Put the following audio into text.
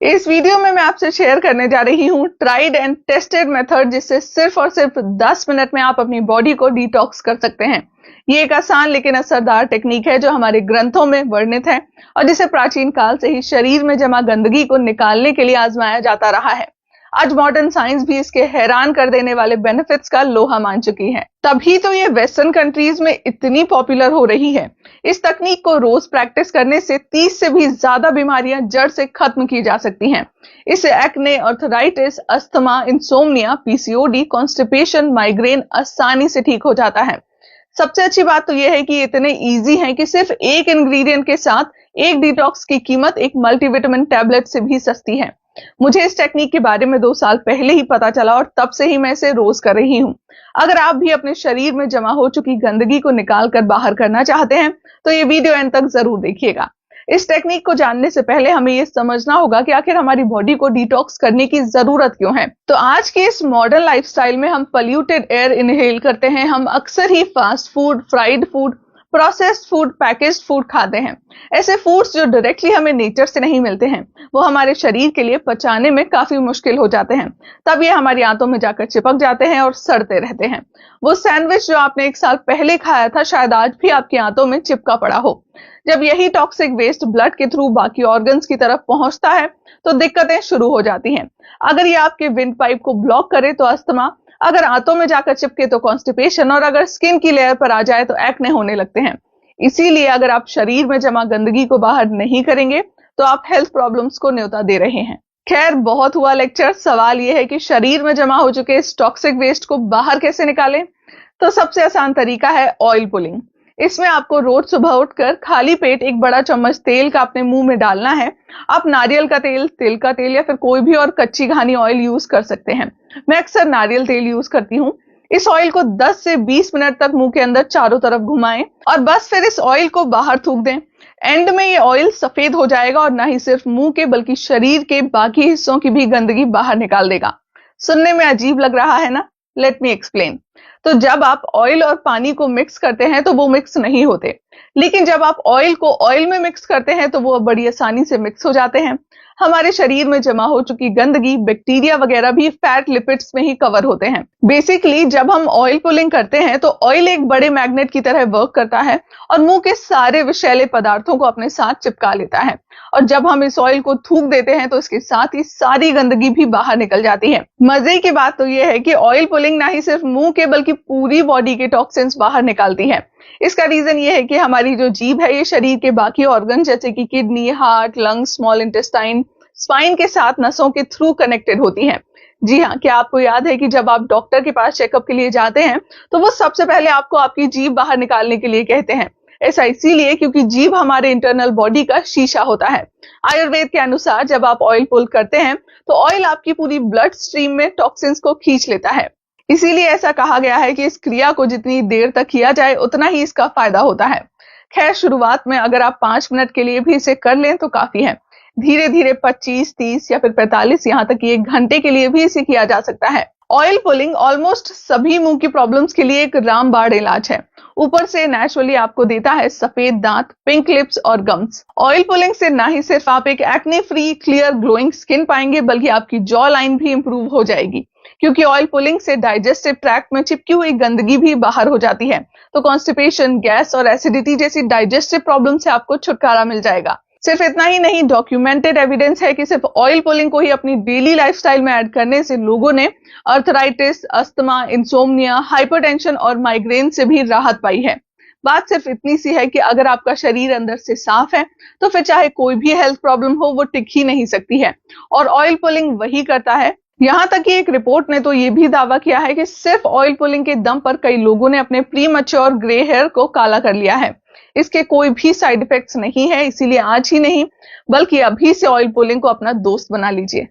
इस वीडियो में मैं आपसे शेयर करने जा रही हूँ ट्राइड एंड टेस्टेड मेथड, जिससे सिर्फ और सिर्फ 10 मिनट में आप अपनी बॉडी को डिटॉक्स कर सकते हैं। ये एक आसान लेकिन असरदार टेक्निक है जो हमारे ग्रंथों में वर्णित है और जिसे प्राचीन काल से ही शरीर में जमा गंदगी को निकालने के लिए आजमाया जाता रहा है। आज मॉडर्न साइंस भी इसके हैरान कर देने वाले बेनिफिट्स का लोहा मान चुकी है, तभी तो ये वेस्टर्न कंट्रीज में इतनी पॉपुलर हो रही है। इस तकनीक को रोज प्रैक्टिस करने से 30 से भी ज्यादा बीमारियां जड़ से खत्म की जा सकती हैं। इससे acne, arthritis, asthma, insomnia, PCOD, constipation, migraine आसानी से ठीक हो जाता है। सबसे अच्छी बात तो यह है कि ये इतने इजी हैं कि सिर्फ एक इंग्रेडिएंट के साथ एक डिटॉक्स की कीमत एक मल्टीविटामिन टैबलेट से भी सस्ती है। मुझे इस टेक्निक के बारे में 2 साल पहले ही पता चला और तब से ही मैं इसे रोज कर रही हूँ। अगर आप भी अपने शरीर में जमा हो चुकी गंदगी को निकाल कर बाहर करना चाहते हैं तो ये वीडियो एंड तक जरूर देखिएगा। इस टेक्निक को जानने से पहले हमें ये समझना होगा कि आखिर हमारी बॉडी को डिटॉक्स करने की जरूरत क्यों है। तो आज के इस मॉडर्न लाइफस्टाइल में हम पोल्यूटेड एयर इनहेल करते हैं। हम अक्सर ही fast food, fried food, processed food, packaged food खाते हैं। ऐसे फूड्स जो डायरेक्टली हमें नेचर से नहीं मिलते हैं, वो हमारे शरीर के लिए पचाने में काफी मुश्किल हो जाते हैं। तब ये हमारी आंतों में जाकर चिपक जाते हैं और सड़ते रहते हैं। वो सैंडविच जो आपने 1 साल पहले खाया था शायद आज भी आपकी आंतों में चिपका पड़ा हो। जब यही टॉक्सिक वेस्ट ब्लड के थ्रू बाकी ऑर्गन्स की तरफ पहुंचता है तो दिक्कतें शुरू हो जाती हैं। अगर ये आपके विंड पाइप को ब्लॉक करे तो अस्थमा, अगर आंतों में जाकर चिपके तो कॉन्स्टिपेशन और अगर स्किन की लेयर पर आ जाए तो एक्ने होने लगते हैं। इसीलिए अगर आप शरीर में जमा गंदगी को बाहर नहीं करेंगे तो आप हेल्थ प्रॉब्लम्स को न्योता दे रहे हैं। खैर, बहुत हुआ लेक्चर। सवाल यह है कि शरीर में जमा हो चुके इस टॉक्सिक वेस्ट को बाहर कैसे निकालें। तो सबसे आसान तरीका है ऑयल पुलिंग। इसमें आपको रोज सुबह उठकर खाली पेट 1 बड़ा चम्मच तेल का अपने मुंह में डालना है। आप नारियल का तेल, तिल का तेल या फिर कोई भी और कच्ची घानी ऑयल यूज कर सकते हैं। मैं अक्सर नारियल तेल यूज करती हूँ। इस ऑयल को 10 से 20 मिनट तक मुंह के अंदर चारों तरफ घुमाएं और बस फिर इस ऑयल को बाहर थूक दें। एंड में ये ऑयल सफेद हो जाएगा और ना ही सिर्फ मुंह के बल्कि शरीर के बाकी हिस्सों की भी गंदगी बाहर निकाल देगा। सुनने में अजीब लग रहा है ना? Let me explain. तो जब आप ऑयल और पानी को मिक्स करते हैं तो वो मिक्स नहीं होते, लेकिन जब आप ऑयल को ऑयल में मिक्स करते हैं तो वो बड़ी आसानी से मिक्स हो जाते हैं। हमारे शरीर में जमा हो चुकी गंदगी, बैक्टीरिया वगैरह भी फैट लिपिड्स में ही कवर होते हैं। बेसिकली जब हम ऑयल पुलिंग करते हैं तो ऑयल एक बड़े मैग्नेट की तरह वर्क करता है और मुंह के सारे विषैले पदार्थों को अपने साथ चिपका लेता है। और जब हम इस ऑयल को थूक देते हैं तो इसके साथ ही सारी गंदगी भी बाहर निकल जाती है। मजे की बात तो यह है कि ऑयल पुलिंग ना ही सिर्फ मुंह के बल्कि पूरी बॉडी के टॉक्सिन्स बाहर निकालती है। इसका रीजन ये है कि हमारी जो जीभ है ये शरीर के बाकी ऑर्गन जैसे कि kidney, heart, lungs, small intestine, spine के साथ नसों के थ्रू कनेक्टेड होती है। जी हाँ, क्या आपको याद है कि जब आप डॉक्टर के पास चेकअप के लिए जाते हैं तो वो सबसे पहले आपको आपकी जीभ बाहर निकालने के लिए कहते हैं। ऐसा इसीलिए क्योंकि जीभ हमारे इंटरनल बॉडी का शीशा होता है। आयुर्वेद के अनुसार जब आप ऑयल पुल करते हैं तो ऑयल आपकी पूरी ब्लड स्ट्रीम में टॉक्सिन्स को खींच लेता है। इसीलिए ऐसा कहा गया है कि इस क्रिया को जितनी देर तक किया जाए उतना ही इसका फायदा होता है। खैर, शुरुआत में अगर आप 5 मिनट के लिए भी इसे कर लें तो काफी है। धीरे धीरे 25, 30 या फिर 45, यहाँ तक कि 1 घंटे के लिए भी इसे किया जा सकता है। ऑयल पुलिंग ऑलमोस्ट सभी मुंह की प्रॉब्लम्स के लिए एक रामबाण इलाज है। ऊपर से नेचुरली आपको देता है सफेद दांत, पिंक लिप्स और गम्स। ऑयल पुलिंग से ना ही सिर्फ आप एक acne free, clear, glowing skin पाएंगे बल्कि आपकी जॉ लाइन भी इंप्रूव हो जाएगी, क्योंकि ऑयल पुलिंग से डाइजेस्टिव ट्रैक्ट में चिपकी हुई गंदगी भी बाहर हो जाती है। तो कॉन्स्टिपेशन, गैस और एसिडिटी जैसी डाइजेस्टिव प्रॉब्लम से आपको छुटकारा मिल जाएगा। सिर्फ इतना ही नहीं, डॉक्यूमेंटेड एविडेंस है कि सिर्फ ऑयल पुलिंग को ही अपनी डेली लाइफस्टाइल में ऐड करने से लोगों ने आर्थराइटिस, अस्थमा, इंसोम्निया, हाइपरटेंशन और माइग्रेन से भी राहत पाई है। बात सिर्फ इतनी सी है कि अगर आपका शरीर अंदर से साफ है तो फिर चाहे कोई भी हेल्थ प्रॉब्लम हो वो टिक ही नहीं सकती है, और ऑयल पुलिंग वही करता है। यहाँ तक कि एक रिपोर्ट ने तो ये भी दावा किया है कि सिर्फ ऑयल पुलिंग के दम पर कई लोगों ने अपने प्री मैच्योर ग्रे हेयर को काला कर लिया है। इसके कोई भी साइड इफेक्ट्स नहीं है, इसीलिए आज ही नहीं बल्कि अभी से ऑयल पुलिंग को अपना दोस्त बना लीजिए।